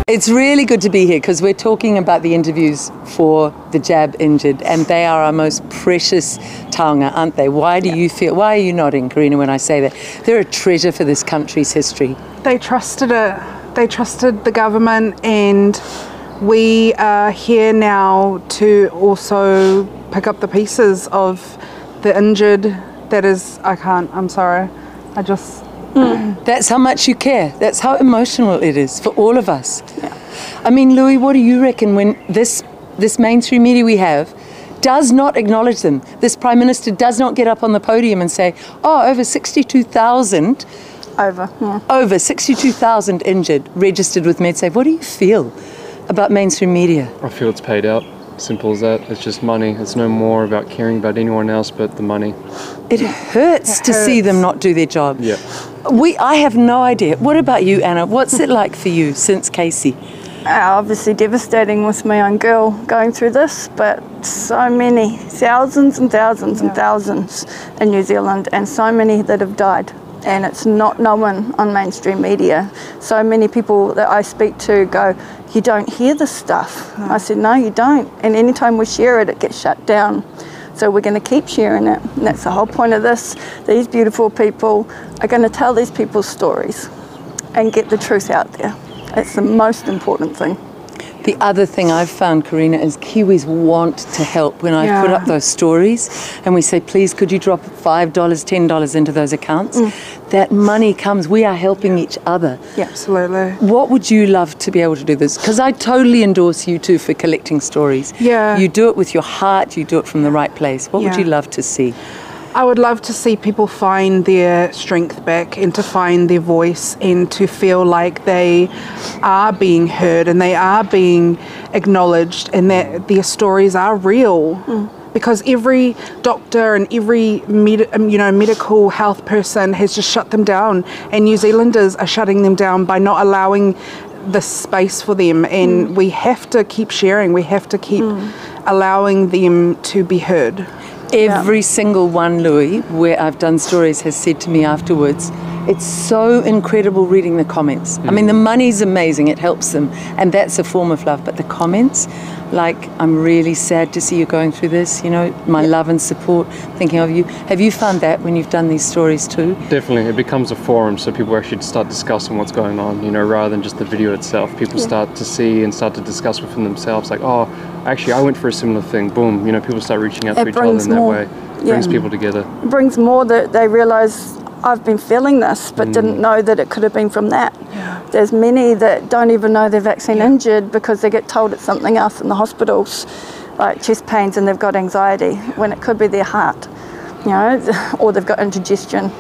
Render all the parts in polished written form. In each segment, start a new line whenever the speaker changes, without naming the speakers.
It's really good to be here because we're talking about the interviews for the jab injured, and they are our most precious taonga, aren't they? Why do you feel, why are you nodding, Karina, when I say that? They're a treasure for this country's history.
They trusted it. They trusted the government, and we are here now to also pick up the pieces of the injured. That is, I'm sorry. I just...
That's how much you care. That's how emotional it is for all of us. Yeah. I mean, Louis, what do you reckon when this mainstream media we have does not acknowledge them? This Prime Minister does not get up on the podium and say, oh, over 62,000... Over 62,000 injured, registered with MedSafe. What do you feel about mainstream media?
I feel it's paid out. Simple as that. It's just money. It's no more about caring about anyone else but the money.
It hurts to see them not do their job.
Yeah.
I have no idea. What about you, Anna? What's it like for you since Casey?
Obviously devastating with my own girl going through this, but so many, thousands and thousands and thousands in New Zealand, and so many that have died. And it's not known on mainstream media. So many people that I speak to go, you don't hear this stuff. I said, no, you don't. And anytime we share it, it gets shut down. So we're going to keep sharing it. And that's the whole point of this. These beautiful people are going to tell these people's stories and get the truth out there. It's the most important thing.
The other thing I've found, Karina, is Kiwis want to help. When I put up those stories and we say, please, could you drop $5, $10 into those accounts? That money comes. We are helping each other.
Yeah, absolutely.
What would you love to be able to do this? Because I totally endorse you too for collecting stories.
Yeah.
You do it with your heart. You do it from the right place. What would you love to see?
I would love to see people find their strength back and to find their voice and to feel like they are being heard and they are being acknowledged and that their stories are real. Because every doctor and every medical health person has just shut them down, and New Zealanders are shutting them down by not allowing the space for them, and we have to keep sharing, we have to keep allowing them to be heard.
Every single one, Louis, where I've done stories has said to me afterwards, it's so incredible reading the comments. I mean, the money's amazing, it helps them, and that's a form of love, but the comments, like, I'm really sad to see you going through this, you know, my love and support, thinking of you. Have you found that when you've done these stories too? Definitely,
it becomes a forum, so people actually start discussing what's going on, you know, rather than just the video itself. People start to see and start to discuss within themselves, like, oh, actually, I went for a similar thing, boom, you know, people start reaching out to each other in that way. It brings people together.
It brings more that they realise, I've been feeling this, but didn't know that it could have been from that. There's many that don't even know they're vaccine injured because they get told it's something else in the hospitals, like chest pains, and they've got anxiety, when it could be their heart, you know, or they've got indigestion.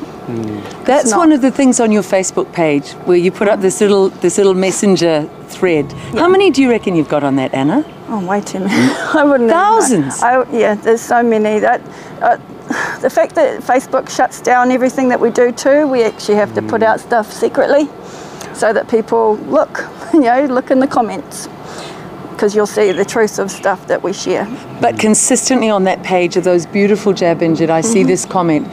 That's one of the things on your Facebook page where you put up this little messenger thread. How many do you reckon you've got on that, Anna?
Oh, way too many. I wouldn't.
Thousands.
There's so many. That the fact that Facebook shuts down everything that we do too, we actually have to put out stuff secretly, so that people look in the comments, because you'll see the truth of stuff that we share.
But consistently on that page of those beautiful jab injured, I see this comment.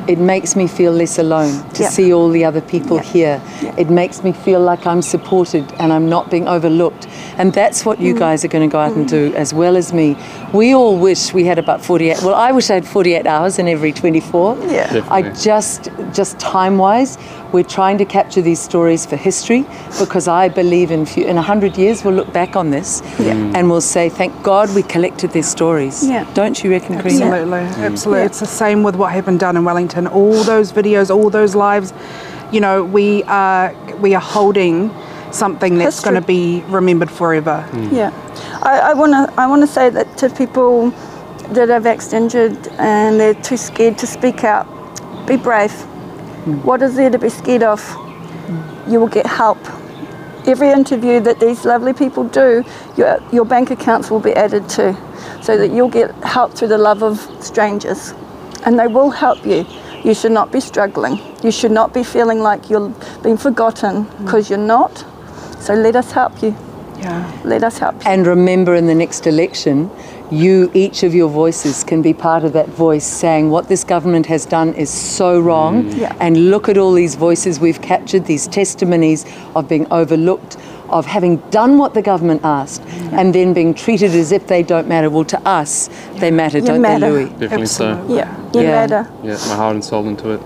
It makes me feel less alone to see all the other people here. It makes me feel like I'm supported and I'm not being overlooked. And that's what you guys are going to go out and do, as well as me. We all wish we had about 48, well, I wish I had 48 hours in every 24.
Yeah.
I just time-wise, we're trying to capture these stories for history, because I believe in 100 years we'll look back on this and we'll say, thank God we collected these stories. Don't you reckon, Karina?
Absolutely, absolutely. It's the same with what happened down in Wellington. All those videos, all those lives, you know, we are holding something that's going to be remembered forever.
I want to say that to people that are vaccine injured and they're too scared to speak out, be brave. What is there to be scared of? You will get help. Every interview that these lovely people do, your bank accounts will be added to, so that you'll get help through the love of strangers, and they will help you. You should not be struggling. You should not be feeling like you're being forgotten, because you're not. So let us help you. Let us help you.
And remember, in the next election, each of your voices can be part of that voice saying what this government has done is so wrong. And look at all these voices we've captured, these testimonies of being overlooked, of having done what the government asked and then being treated as if they don't matter. Well, to us, they matter, don't they, Louis?
Definitely so.
Yeah, you matter.
Yeah, my heart and soul into it.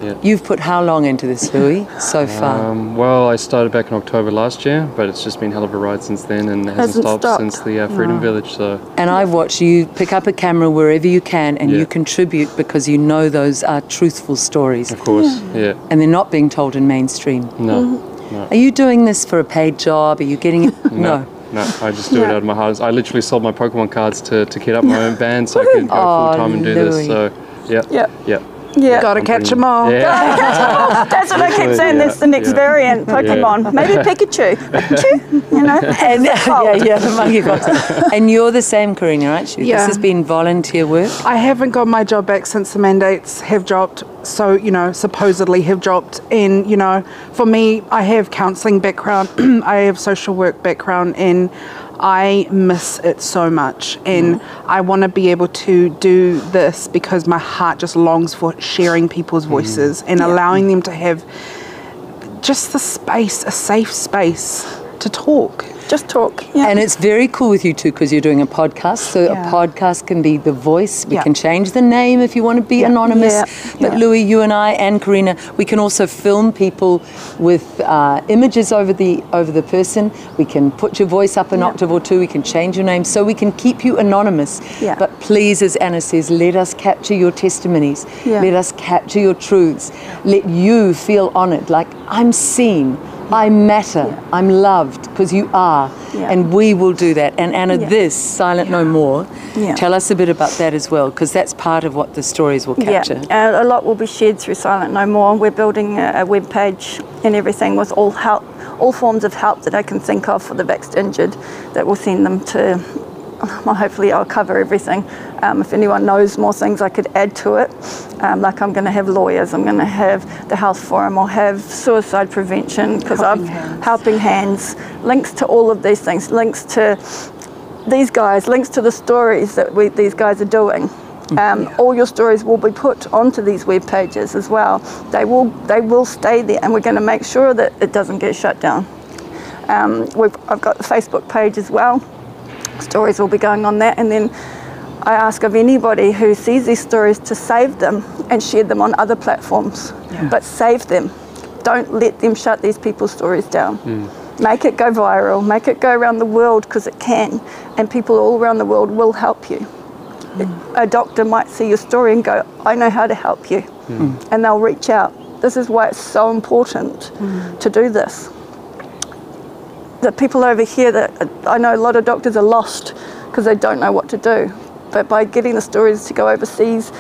Yeah.
You've put how long into this, Louis, so far?
Well, I started back in October last year, but it's just been a hell of a ride since then, and it hasn't stopped since the Freedom Village. So.
And I've watched you pick up a camera wherever you can, and you contribute because you know those are truthful stories.
Of course, yeah.
And they're not being told in mainstream.
No.
Are you doing this for a paid job? Are you getting it?
No, I just do it out of my heart. I literally sold my Pokemon cards to kit up my own band so I could go full time and do this. So, yeah.
Gotta catch them all.
Yeah.
That's what I keep saying. That's the next variant Pokemon. Maybe Pikachu. You know?
And, the monkey fox. And you're the same, Karina, aren't you?
Yeah.
This has been volunteer work.
I haven't got my job back since the mandates have dropped. So, supposedly have dropped. And, for me, I have counselling background. I have social work background, and I miss it so much. And I want to be able to do this because my heart just longs for sharing people's voices and allowing them to have just the space, a safe space to talk.
Just talk. Yeah.
And it's very cool with you two because you're doing a podcast. So a podcast can be the voice. We can change the name if you want to be anonymous. But Louis, you and I and Karina, we can also film people with images over the person. We can put your voice up an octave or two. We can change your name so we can keep you anonymous.
Yeah.
But please, as Anna says, let us capture your testimonies.
Yeah.
Let us capture your truths. Let you feel honoured. Like, I'm seen. I matter, I'm loved, because you are, and we will do that. And Anna, this, Silent No More, tell us a bit about that as well, because that's part of what the stories will capture.
A lot will be shared through Silent No More. We're building a web page and everything with all forms of help that I can think of for the vexed injured that will send them to, well, hopefully I'll cover everything. If anyone knows more things I could add to it, like I'm going to have lawyers, I'm going to have the health forum, I'll have suicide prevention, because I've helping hands, links to all of these things, links to these guys, links to the stories that these guys are doing. All your stories will be put onto these web pages as well. They will stay there, and we're going to make sure that it doesn't get shut down. I've got the Facebook page as well. Stories will be going on that, and then I ask of anybody who sees these stories to save them and share them on other platforms, but save them. Don't let them shut these people's stories down. Make it go viral, make it go around the world, because it can, and people all around the world will help you. A doctor might see your story and go, I know how to help you, and they'll reach out. This is why it's so important to do this. The people over here, that I know a lot of doctors are lost because they don't know what to do. But by getting the stories to go overseas,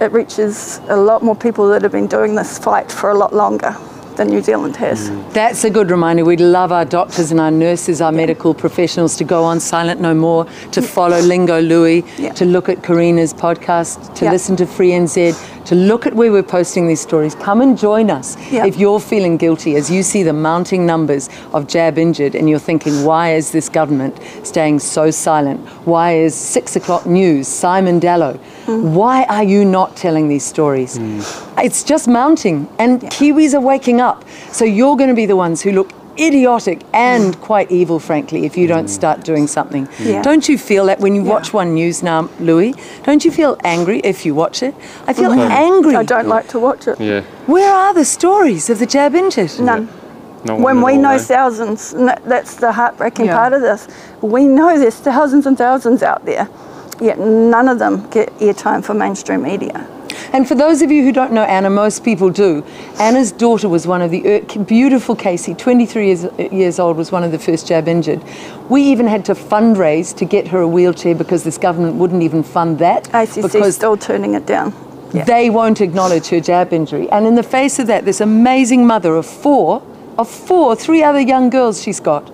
it reaches a lot more people that have been doing this fight for a lot longer than New Zealand has.
That's a good reminder. We'd love our doctors and our nurses, our medical professionals to go on Silent No More, to follow Lingo Louis, to look at Karina's podcast, to listen to Free NZ, to look at where we're posting these stories. Come and join us if you're feeling guilty as you see the mounting numbers of jab injured and you're thinking, why is this government staying so silent? Why is 6 o'clock news, Simon Dallow? Why are you not telling these stories? It's just mounting, and Kiwis are waking up. So you're going to be the ones who look idiotic and quite evil, frankly, if you don't start doing something. Don't you feel that when you watch One News now, Louis? Don't you feel angry if you watch it? I feel angry.
I don't like to watch it.
Where are the stories of the jab injured?
None. When we know thousands, and that's the heartbreaking part of this, we know there's thousands and thousands out there, yet none of them get airtime for mainstream media.
And for those of you who don't know Anna, most people do. Anna's daughter was one of the beautiful Casey, 23 years old, was one of the first jab injured. We even had to fundraise to get her a wheelchair because this government wouldn't even fund that.
ACC's still turning it down.
They won't acknowledge her jab injury. And in the face of that, this amazing mother of four, 3 other young girls she's got,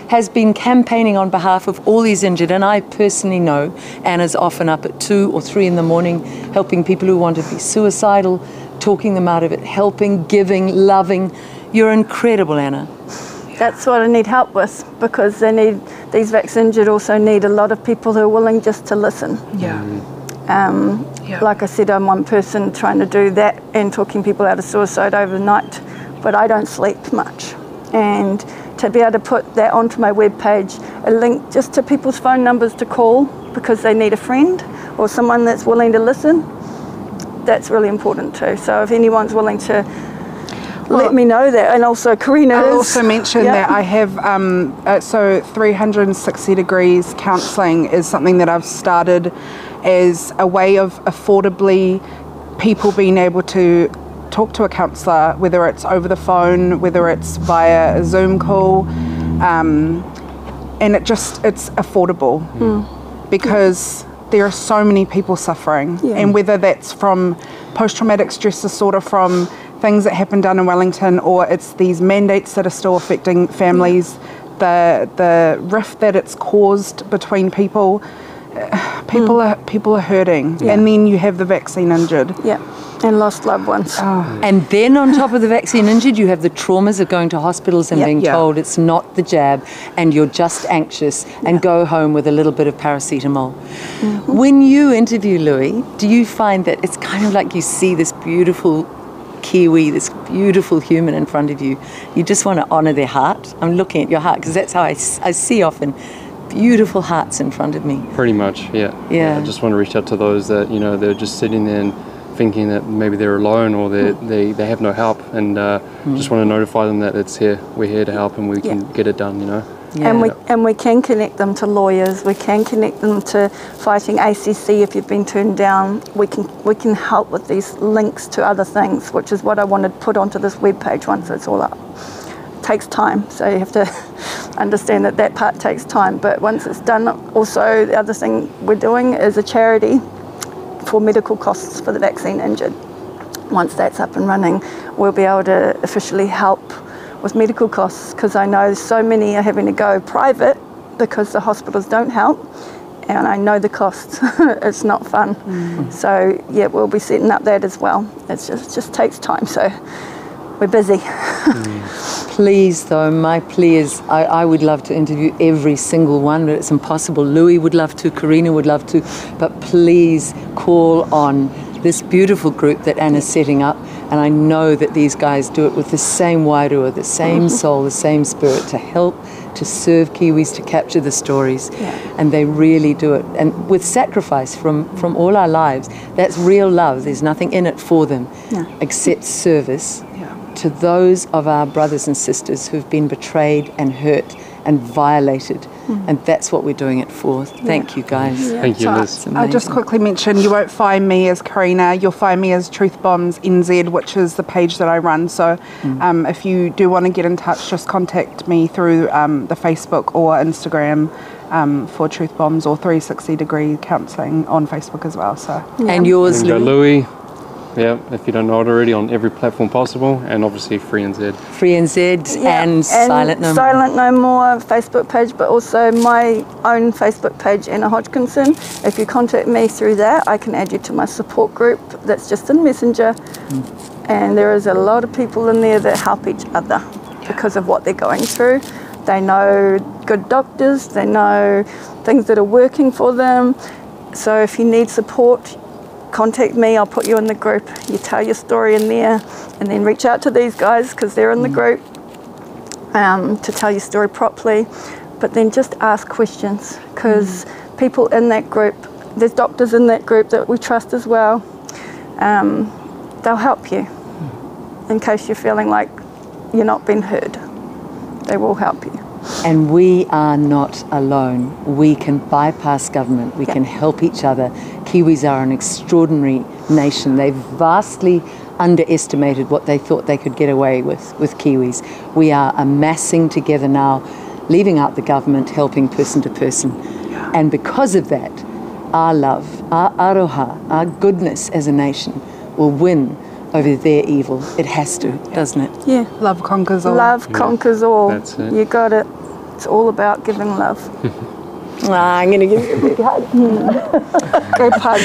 has been campaigning on behalf of all these injured. And I personally know Anna's often up at 2 or 3 in the morning helping people who want to be suicidal, talking them out of it, helping, giving, loving. You're incredible, Anna.
That's what I need help with, because these vexed injured also need a lot of people who are willing just to listen. Like I said, I'm one person trying to do that and talking people out of suicide overnight, but I don't sleep much. And to be able to put that onto my webpage, a link just to people's phone numbers to call because they need a friend or someone that's willing to listen, that's really important too. So if anyone's willing to let me know that, and also Karina
I'll also mention that I have, so 360 degrees counselling is something that I've started as a way of affordably people being able to talk to a counsellor, whether it's over the phone, whether it's via a Zoom call, and it's affordable because there are so many people suffering, and whether that's from post-traumatic stress disorder from things that happened down in Wellington, or it's these mandates that are still affecting families, the rift that it's caused between people. People are hurting, and then you have the vaccine injured.
And lost loved ones.
And then on top of the vaccine injured, you have the traumas of going to hospitals and being told it's not the jab, and you're just anxious, and go home with a little bit of paracetamol. When you interview Louis, do you find that it's kind of like you see this beautiful Kiwi, this beautiful human in front of you, you just want to honour their heart? I'm looking at your heart because that's how I see often beautiful hearts in front of me.
Pretty much, yeah. I just want to reach out to those that, you know, they're just sitting there and thinking that maybe they're alone or they have no help, and just want to notify them that we're here to help, and we can get it done, you know.
And we can connect them to lawyers. We can connect them to fighting ACC if you've been turned down. We can help with these links to other things, which is what I want to put onto this webpage once it's all up. It takes time, so you have to understand that part takes time. But once it's done, also the other thing we're doing is a charity for medical costs for the vaccine injured. Once that's up and running, we'll be able to officially help with medical costs, because I know so many are having to go private because the hospitals don't help, and I know the costs. It's not fun. So yeah, we'll be setting up that as well. It just takes time, so we're busy.
Please, though, my plea is I would love to interview every single one, but it's impossible. Louis would love to, Karina would love to, but please call on this beautiful group that Anna's setting up, and I know that these guys do it with the same wairua, the same soul, the same spirit, to help, to serve Kiwis, to capture the stories, and they really do it, and with sacrifice from all our lives. That's real love. There's nothing in it for them except service to those of our brothers and sisters who've been betrayed and hurt and violated, and that's what we're doing it for. Thank you, guys.
Thank you, Liz.
I'll just quickly mention, you won't find me as Karina, you'll find me as Truth Bombs NZ, which is the page that I run. So if you do want to get in touch, just contact me through the Facebook or Instagram for Truth Bombs, or 360 Degree Counselling on Facebook as well. So
And yours,
Louis. Yeah, if you don't know it already, on every platform possible, and obviously Free NZ.
Free NZ and Silent No More.
Silent No More Facebook page, but also my own Facebook page, Anna Hodgkinson. If you contact me through that, I can add you to my support group that's just in Messenger. And there is a lot of people in there that help each other because of what they're going through. They know good doctors, they know things that are working for them. So if you need support, contact me, I'll put you in the group. You tell your story in there, and then reach out to these guys because they're in the group to tell your story properly. But then just ask questions, because people in that group, there's doctors in that group that we trust as well. They'll help you in case you're feeling like you're not being heard. They will help you.
And we are not alone. We can bypass government. We can help each other. Kiwis are an extraordinary nation. They've vastly underestimated what they thought they could get away with Kiwis. We are amassing together now, leaving out the government, helping person to person. And because of that, our love, our aroha, our goodness as a nation will win over their evil. It has to, doesn't it?
Yeah. Love conquers all.
Love conquers all.
That's it.
You got it. It's all about giving love.
I'm going to give you a big hug.
Group hug.